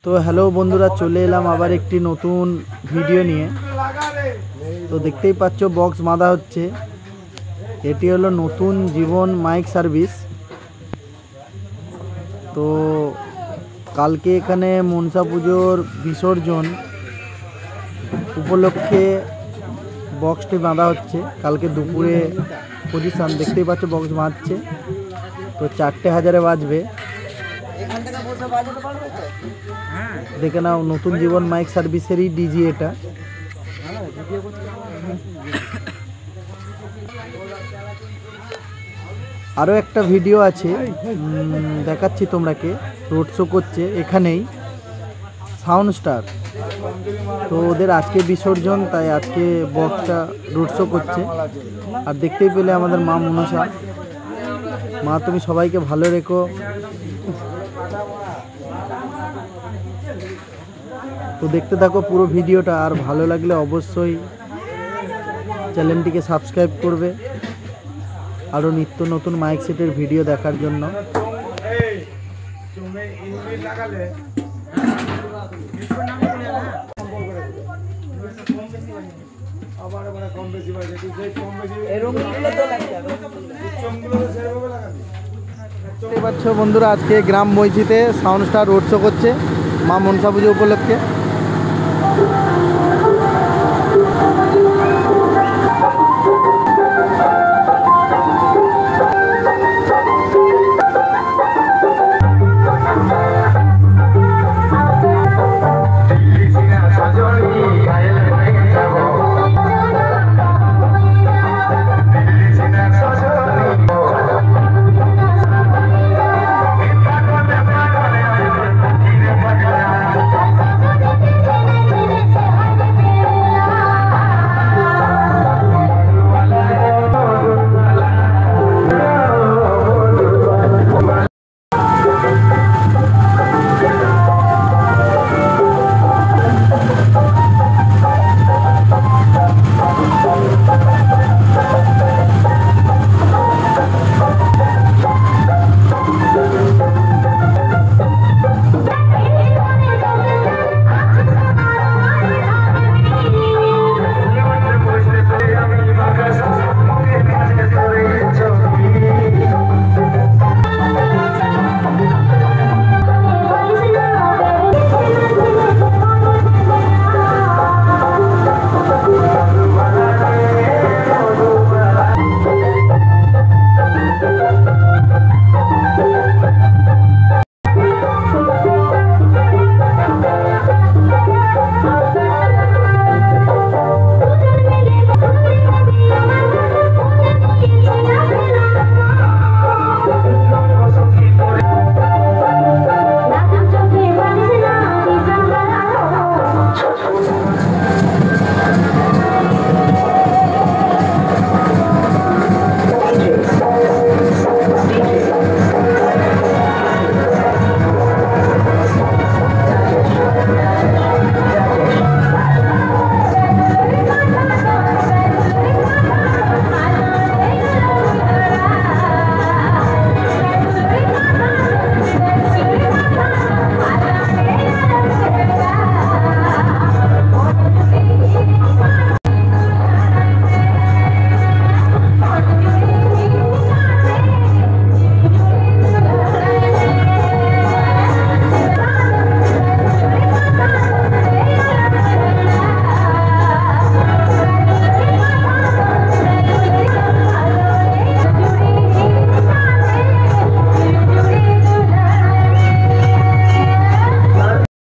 তো হ্যালো বন্ধুরা, চলে এলাম আবার একটি নতুন ভিডিও নিয়ে। তো দেখতেই পাচ্ছ বক্স বাঁধা হচ্ছে। এটি হলো নতুন জীবন মাইক সার্ভিস। তো কালকে এখানে মনসা পুজোর বিসর্জন উপলক্ষে বক্সটি বাঁধা হচ্ছে। কালকে দুপুরে পজিশন দেখতেই পাচ্ছ, বক্স বাঁধছে। তো 4টে হাজারে বাজবে। দেখে নাও, নতুন জীবন মাইক সার্ভিসেরই ডিজি এটা। আরও একটা ভিডিও আছে, দেখাচ্ছি তোমরাকে। রোড শো করছে এখানেই সাউন্ড স্টার। তো ওদের আজকে বিসর্জন, তাই আজকে বক্সটা রোড শো করছে। আর দেখতেই পেলে আমাদের মা মনসা। মা, তুমি সবাইকে ভালো রেখো। তো দেখতে থাকো পুরো ভিডিওটা, আর ভালো লাগলে অবশ্যই চ্যানেলটিকে সাবস্ক্রাইব করবে আরও নিত্য নতুন মাইক সেটের ভিডিও দেখার জন্য। দেখতে পাচ্ছ বন্ধুরা, আজকে গ্রাম মসজিদে সাউন্ড স্টার রোড শো করছে মা মনসা পুজো উপলক্ষে।